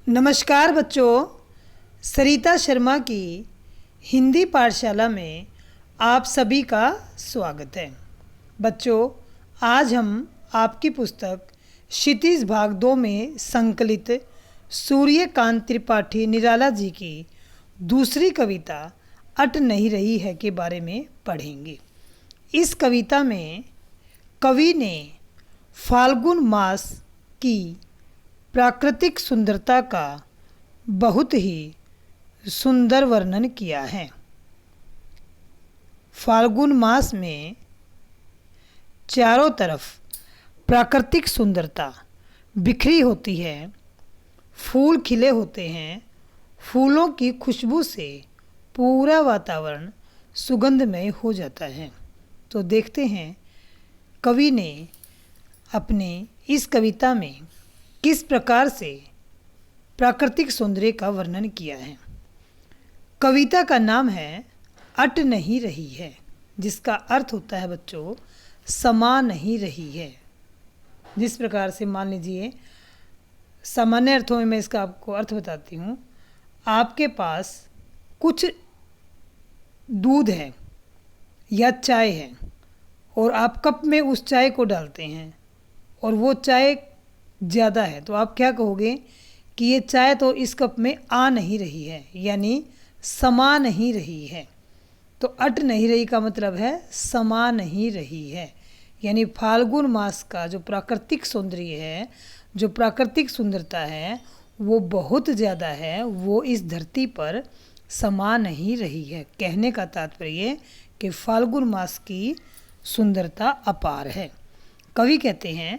नमस्कार बच्चों, सरिता शर्मा की हिंदी पाठशाला में आप सभी का स्वागत है। बच्चों, आज हम आपकी पुस्तक क्षितिज भाग 2 में संकलित सूर्यकांत त्रिपाठी निराला जी की दूसरी कविता अट नहीं रही है के बारे में पढ़ेंगे। इस कविता में कवि ने फाल्गुन मास की प्राकृतिक सुंदरता का बहुत ही सुंदर वर्णन किया है। फाल्गुन मास में चारों तरफ प्राकृतिक सुंदरता बिखरी होती है, फूल खिले होते हैं, फूलों की खुशबू से पूरा वातावरण सुगंधमय हो जाता है। तो देखते हैं कवि ने अपने इस कविता में किस प्रकार से प्राकृतिक सौंदर्य का वर्णन किया है। कविता का नाम है अट नहीं रही है, जिसका अर्थ होता है बच्चों समा नहीं रही है। जिस प्रकार से मान लीजिए, सामान्य अर्थों में मैं इसका आपको अर्थ बताती हूँ। आपके पास कुछ दूध है या चाय है और आप कप में उस चाय को डालते हैं और वो चाय ज़्यादा है, तो आप क्या कहोगे कि ये चाय तो इस कप में आ नहीं रही है, यानी समा नहीं रही है। तो अट नहीं रही का मतलब है समा नहीं रही है, यानी फाल्गुन मास का जो प्राकृतिक सौंदर्य है, जो प्राकृतिक सुंदरता है, वो बहुत ज़्यादा है, वो इस धरती पर समा नहीं रही है। कहने का तात्पर्य कि फाल्गुन मास की सुंदरता अपार है। कवि कहते हैं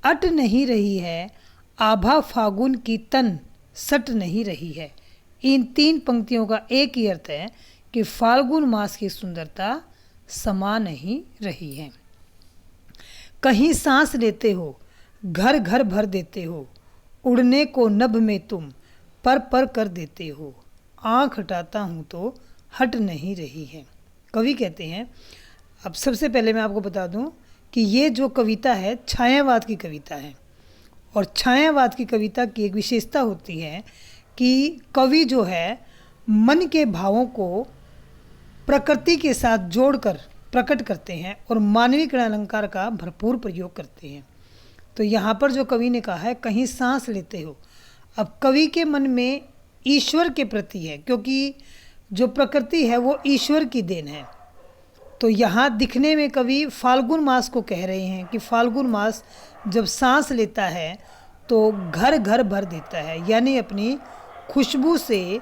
अट नहीं रही है आभा फागुन की तन सट नहीं रही है। इन 3 पंक्तियों का एक ही अर्थ है कि फाल्गुन मास की सुंदरता समा नहीं रही है। कहीं सांस लेते हो, घर घर भर देते हो, उड़ने को नभ में तुम पर पर कर देते हो, आँख हटाता हूँ तो हट नहीं रही है। कवि कहते हैं, अब सबसे पहले मैं आपको बता दूं कि ये जो कविता है छायावाद की कविता है, और छायावाद की कविता की एक विशेषता होती है कि कवि जो है मन के भावों को प्रकृति के साथ जोड़कर प्रकट करते हैं और मानवीकरण अलंकार का भरपूर प्रयोग करते हैं। तो यहाँ पर जो कवि ने कहा है कहीं सांस लेते हो, अब कवि के मन में ईश्वर के प्रति है, क्योंकि जो प्रकृति है वो ईश्वर की देन है। तो यहाँ दिखने में कवि फाल्गुन मास को कह रहे हैं कि फाल्गुन मास जब सांस लेता है तो घर घर भर देता है, यानी अपनी खुशबू से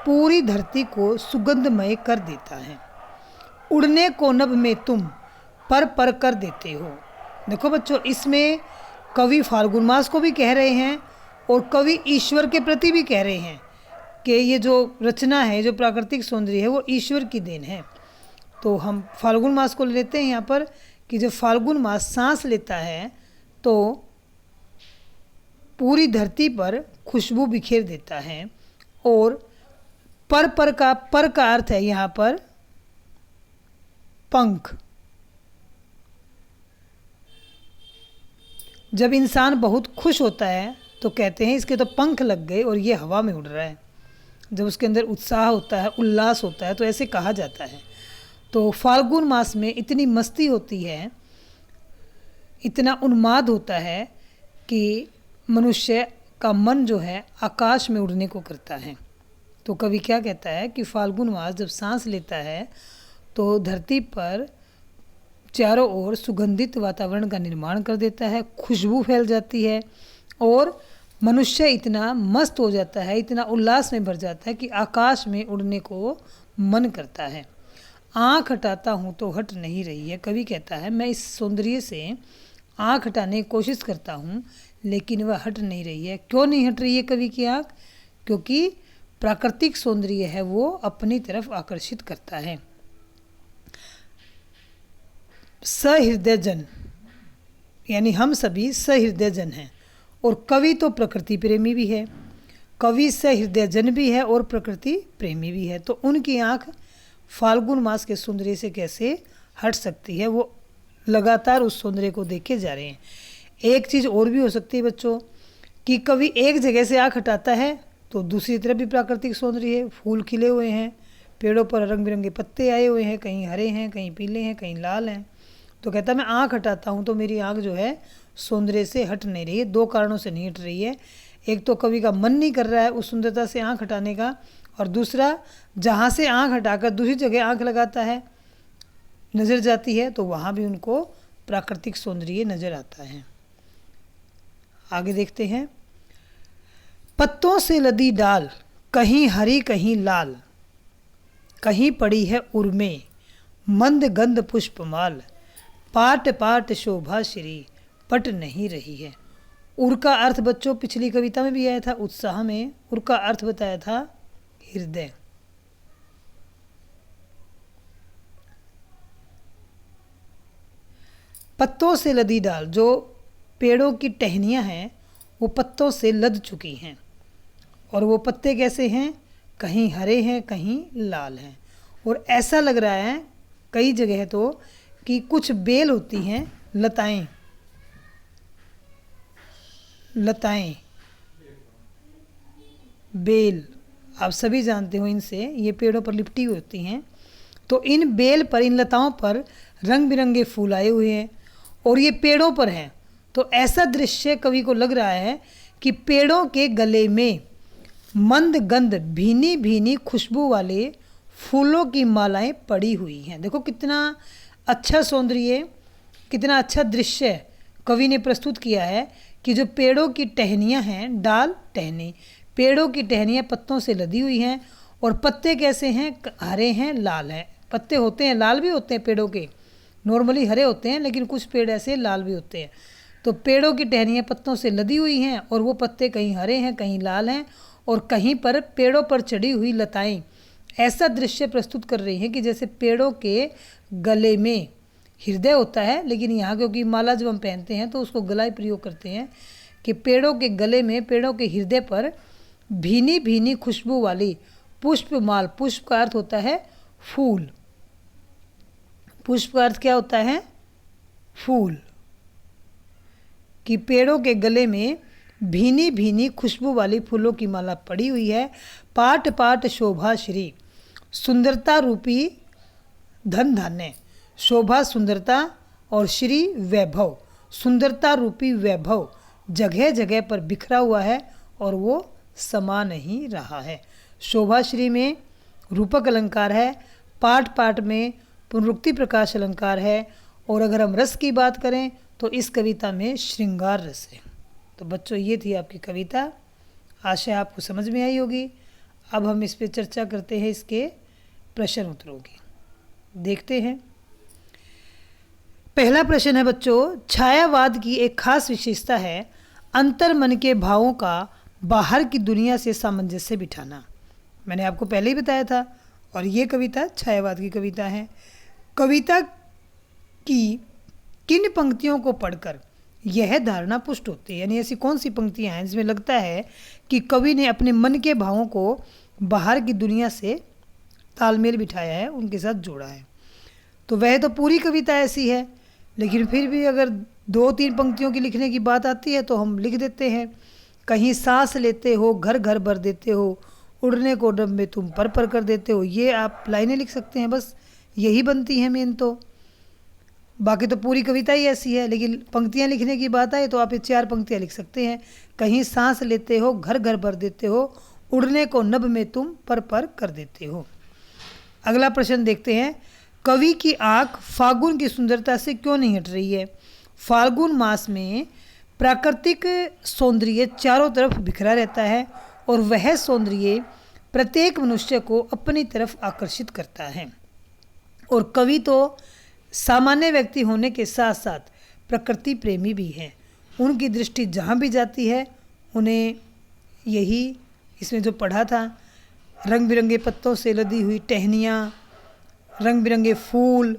पूरी धरती को सुगंधमय कर देता है। उड़ने को नभ में तुम पर पर कर देते हो। देखो बच्चों, इसमें कवि फाल्गुन मास को भी कह रहे हैं और कवि ईश्वर के प्रति भी कह रहे हैं कि ये जो रचना है, जो प्राकृतिक सौंदर्य है, वो ईश्वर की देन है। तो हम फाल्गुन मास को लेते हैं यहाँ पर कि जब फाल्गुन मास सांस लेता है तो पूरी धरती पर खुशबू बिखेर देता है। और पर का अर्थ है यहाँ पर पंख। जब इंसान बहुत खुश होता है तो कहते हैं इसके तो पंख लग गए और ये हवा में उड़ रहा है। जब उसके अंदर उत्साह होता है, उल्लास होता है, तो ऐसे कहा जाता है। तो फाल्गुन मास में इतनी मस्ती होती है, इतना उन्माद होता है कि मनुष्य का मन जो है आकाश में उड़ने को करता है। तो कवि क्या कहता है कि फाल्गुन मास जब सांस लेता है तो धरती पर चारों ओर सुगंधित वातावरण का निर्माण कर देता है, खुशबू फैल जाती है और मनुष्य इतना मस्त हो जाता है, इतना उल्लास में भर जाता है कि आकाश में उड़ने को मन करता है। आँख हटाता हूँ तो हट नहीं रही है। कवि कहता है मैं इस सौंदर्य से आँख हटाने की कोशिश करता हूँ, लेकिन वह हट नहीं रही है। क्यों नहीं हट रही है कवि की आँख? क्योंकि प्राकृतिक सौंदर्य है वो अपनी तरफ आकर्षित करता है। सहृदय जन, यानी हम सभी सहृदय जन हैं, और कवि तो प्रकृति प्रेमी भी है। कवि सहृदय जन भी है और प्रकृति प्रेमी भी है। तो उनकी आँख फाल्गुन मास के सौंदर्य से कैसे हट सकती है? वो लगातार उस सौंदर्य को देखे जा रहे हैं। एक चीज़ और भी हो सकती है बच्चों कि कवि एक जगह से आँख हटाता है तो दूसरी तरफ भी प्राकृतिक सौंदर्य है, फूल खिले हुए हैं, पेड़ों पर रंग बिरंगे पत्ते आए हुए हैं, कहीं हरे हैं, कहीं पीले हैं, कहीं लाल हैं। तो कहता मैं आँख हटाता हूँ तो मेरी आँख जो है सौंदर्य से हट नहीं रही है। दो कारणों से नहीं हट रही है, एक तो कवि का मन नहीं कर रहा है उस सुंदरता से आँख हटाने का, और दूसरा जहाँ से आँख हटाकर दूसरी जगह आँख लगाता है, नज़र जाती है, तो वहाँ भी उनको प्राकृतिक सौंदर्य नज़र आता है। आगे देखते हैं। पत्तों से लदी डाल, कहीं हरी कहीं लाल, कहीं पड़ी है उर्मे, मंद गंध पुष्पमाल, पाट पाट शोभा श्री, पट नहीं रही है। उर का अर्थ बच्चों पिछली कविता में भी आया था, उत्साह में उर का अर्थ बताया था हृदय। पत्तों से लदी डाल, जो पेड़ों की टहनियाँ हैं वो पत्तों से लद चुकी हैं, और वो पत्ते कैसे हैं, कहीं हरे हैं कहीं लाल हैं, और ऐसा लग रहा है कई जगह तो कि कुछ बेल होती हैं, लताएं बेल आप सभी जानते हो, इनसे ये पेड़ों पर लिपटी हुई होती हैं। तो इन बेल पर, इन लताओं पर रंग बिरंगे फूल आए हुए हैं और ये पेड़ों पर हैं। तो ऐसा दृश्य कवि को लग रहा है कि पेड़ों के गले में मंद गंध, भीनी भीनी खुशबू वाले फूलों की मालाएं पड़ी हुई हैं। देखो कितना अच्छा सौंदर्य, कितना अच्छा दृश्य कवि ने प्रस्तुत किया है कि जो पेड़ों की टहनियाँ हैं, डाल टहनी, पेड़ों की टहनियाँ पत्तों से लदी हुई हैं, और पत्ते कैसे हैं, हरे हैं लाल हैं। पत्ते होते हैं लाल भी होते हैं पेड़ों के, नॉर्मली हरे होते हैं, लेकिन कुछ पेड़ ऐसे लाल भी होते हैं। तो पेड़ों की टहनियाँ पत्तों से लदी हुई हैं और वो पत्ते कहीं हरे हैं कहीं लाल हैं, और कहीं पर पेड़ों पर चढ़ी हुई लताएं ऐसा दृश्य प्रस्तुत कर रही हैं कि जैसे पेड़ों के गले में हृदय होता है, लेकिन यहाँ क्योंकि माला जब हम पहनते हैं तो उसको गला ही प्रयोग करते हैं, कि पेड़ों के गले में, पेड़ों के हृदय पर भीनी भीनी खुशबू वाली पुष्पमाल, पुष्प का अर्थ होता है फूल, पुष्प का अर्थ क्या होता है, फूल, कि पेड़ों के गले में भीनी भीनी खुशबू वाली फूलों की माला पड़ी हुई है। पाट पाट शोभा श्री, सुंदरता रूपी धन धान्य, शोभा सुंदरता और श्री वैभव, सुंदरता रूपी वैभव जगह जगह पर बिखरा हुआ है और वो समा नहीं रहा है। शोभा श्री में रूपक अलंकार है, पाठ पाठ में पुनरुक्ति प्रकाश अलंकार है, और अगर हम रस की बात करें तो इस कविता में श्रृंगार रस है। तो बच्चों ये थी आपकी कविता, आशा आपको समझ में आई होगी। अब हम इस पे चर्चा करते हैं इसके प्रश्न उत्तरों की। देखते हैं। पहला प्रश्न है बच्चों, छायावाद की एक खास विशेषता है अंतर मन के भावों का बाहर की दुनिया से सामंजस्य बिठाना। मैंने आपको पहले ही बताया था, और ये कविता छायावाद की कविता है। कविता की किन पंक्तियों को पढ़कर यह धारणा पुष्ट होती है, यानी ऐसी कौन सी पंक्तियां हैं जिसमें लगता है कि कवि ने अपने मन के भावों को बाहर की दुनिया से तालमेल बिठाया है, उनके साथ जोड़ा है। तो वह तो पूरी कविता ऐसी है, लेकिन फिर भी अगर 2-3 पंक्तियों की लिखने की बात आती है तो हम लिख देते हैं। कहीं सांस लेते हो घर घर भर देते हो, उड़ने को डब में तुम पर पर कर देते हो, ये आप लाइनें लिख सकते हैं, बस यही बनती हैं मेन। तो बाकी तो पूरी कविता ही ऐसी है, लेकिन पंक्तियां लिखने की बात आए तो आप ये 4 पंक्तियां लिख सकते हैं। कहीं सांस लेते हो घर घर भर देते हो, उड़ने को नभ में तुम पर कर देते हो। अगला प्रश्न देखते हैं, कवि की आँख फाल्गुन की सुंदरता से क्यों नहीं हट रही है। फाल्गुन मास में प्राकृतिक सौंदर्य चारों तरफ बिखरा रहता है और वह सौंदर्य प्रत्येक मनुष्य को अपनी तरफ आकर्षित करता है। और कवि तो सामान्य व्यक्ति होने के साथ साथ प्रकृति प्रेमी भी हैं। उनकी दृष्टि जहाँ भी जाती है उन्हें यही, इसमें जो पढ़ा था, रंग बिरंगे पत्तों से लदी हुई टहनियाँ, रंग बिरंगे फूल,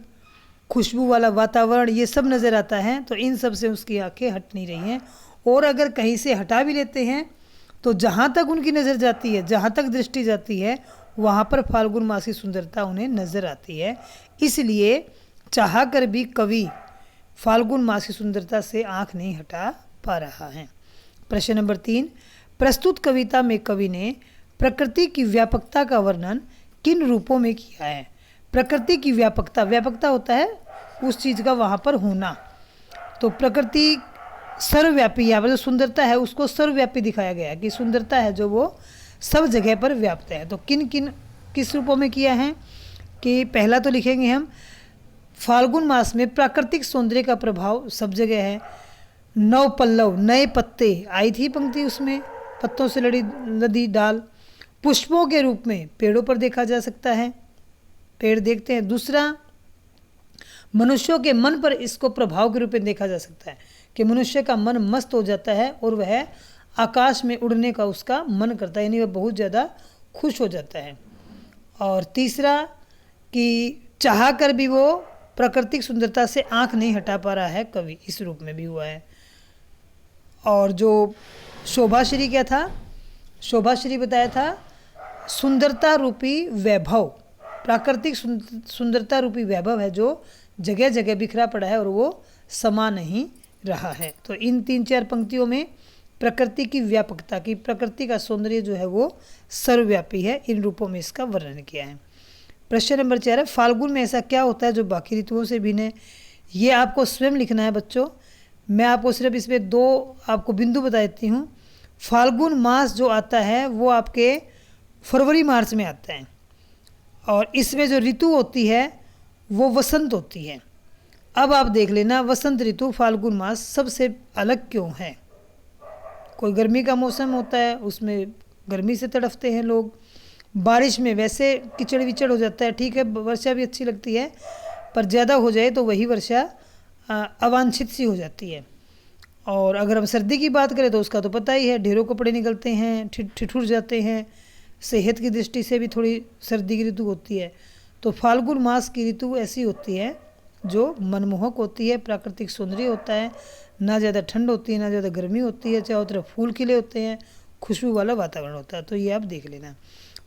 खुशबू वाला वातावरण, ये सब नज़र आता है। तो इन सब से उसकी आंखें हट नहीं रही हैं, और अगर कहीं से हटा भी लेते हैं तो जहाँ तक उनकी नज़र जाती है, जहाँ तक दृष्टि जाती है, वहाँ पर फाल्गुन मास की सुंदरता उन्हें नज़र आती है। इसलिए चाह कर भी कवि फाल्गुन मास की सुंदरता से आँख नहीं हटा पा रहा है। प्रश्न नंबर 3, प्रस्तुत कविता में कवि ने प्रकृति की व्यापकता का वर्णन किन रूपों में किया है। प्रकृति की व्यापकता, व्यापकता होता है उस चीज़ का वहाँ पर होना, तो प्रकृति सर्वव्यापी, यहाँ पर जो सुंदरता है उसको सर्वव्यापी दिखाया गया है कि सुंदरता है जो वो सब जगह पर व्याप्त है। तो किस रूपों में किया है कि पहला तो लिखेंगे हम, फाल्गुन मास में प्राकृतिक सौंदर्य का प्रभाव सब जगह है। नव पल्लव, नए पत्ते, आई थी पंक्ति उसमें, पत्तों से लदी डाल। पुष्पों के रूप में पेड़ों पर देखा जा सकता है, पेड़ देखते हैं। दूसरा, मनुष्यों के मन पर इसको प्रभाव के रूप में देखा जा सकता है कि मनुष्य का मन मस्त हो जाता है और वह आकाश में उड़ने का उसका मन करता है, यानी वह बहुत ज़्यादा खुश हो जाता है। और तीसरा कि चाह कर भी वो प्राकृतिक सुंदरता से आंख नहीं हटा पा रहा है कवि, इस रूप में भी हुआ है। और जो शोभाश्री क्या था, शोभाश्री बताया था सुंदरता रूपी वैभव, प्राकृतिक सुंदरता रूपी वैभव है जो जगह जगह बिखरा पड़ा है और वो समा नहीं रहा है। तो इन 3-4 पंक्तियों में प्रकृति की व्यापकता की, प्रकृति का सौंदर्य जो है वो सर्वव्यापी है, इन रूपों में इसका वर्णन किया है। प्रश्न नंबर 4 है, फाल्गुन में ऐसा क्या होता है जो बाकी ऋतुओं से भिन्न है। ये आपको स्वयं लिखना है बच्चों, मैं आपको सिर्फ इसमें 2 आपको बिंदु बता देती हूँ। फाल्गुन मास जो आता है वो आपके फरवरी मार्च में आता है, और इसमें जो ऋतु होती है वो वसंत होती है। अब आप देख लेना, वसंत ऋतु फाल्गुन मास सबसे अलग क्यों है। कोई गर्मी का मौसम होता है, उसमें गर्मी से तड़फते हैं लोग, बारिश में वैसे कीचड़ विचड़ हो जाता है, ठीक है वर्षा भी अच्छी लगती है, पर ज़्यादा हो जाए तो वही वर्षा अवांछित सी हो जाती है। और अगर हम सर्दी की बात करें तो उसका तो पता ही है, ढेरों कपड़े निकलते हैं, ठिठुर जाते हैं, सेहत की दृष्टि से भी थोड़ी सर्दी की ऋतु होती है। तो फाल्गुन मास की ऋतु ऐसी होती है जो मनमोहक होती है, प्राकृतिक सौंदर्य होता है, ना ज़्यादा ठंड होती है ना ज़्यादा गर्मी होती है, चारों तरफ फूल खिले होते हैं, खुशबू वाला वातावरण होता है। तो ये आप देख लेना।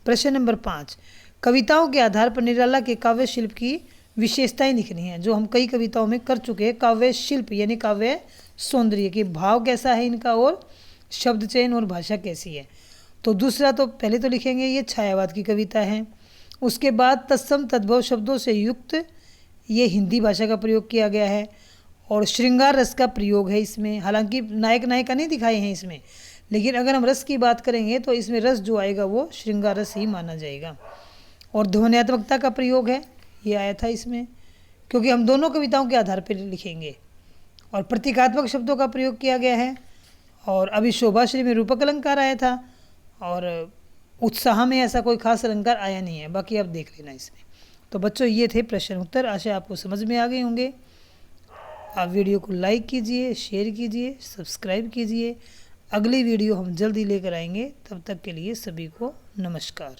प्रश्न नंबर 5, कविताओं के आधार पर निराला के काव्य शिल्प की विशेषताएं लिखनी है, जो हम कई कविताओं में कर चुके हैं। काव्य शिल्प यानी काव्य सौंदर्य के भाव कैसा है इनका, और शब्द चयन और भाषा कैसी है। तो दूसरा तो पहले तो लिखेंगे ये छायावाद की कविता है। उसके बाद तत्सम तद्भव शब्दों से युक्त ये हिंदी भाषा का प्रयोग किया गया है, और श्रृंगार रस का प्रयोग है इसमें। हालांकि नायक नायिका नहीं दिखाए हैं इसमें, लेकिन अगर हम रस की बात करेंगे तो इसमें रस जो आएगा वो श्रृंगार रस ही माना जाएगा। और ध्वन्यात्मकता का प्रयोग है, ये आया था इसमें, क्योंकि हम दोनों कविताओं के आधार पर लिखेंगे। और प्रतीकात्मक शब्दों का प्रयोग किया गया है। और अभी शोभाश्री में रूपक अलंकार आया था, और उत्साह में ऐसा कोई खास अलंकार आया नहीं है, बाकी आप देख लेना इसमें। तो बच्चों ये थे प्रश्न उत्तर, आशा आपको समझ में आ गए होंगे। आप वीडियो को लाइक कीजिए, शेयर कीजिए, सब्सक्राइब कीजिए। अगली वीडियो हम जल्दी लेकर आएंगे, तब तक के लिए सभी को नमस्कार।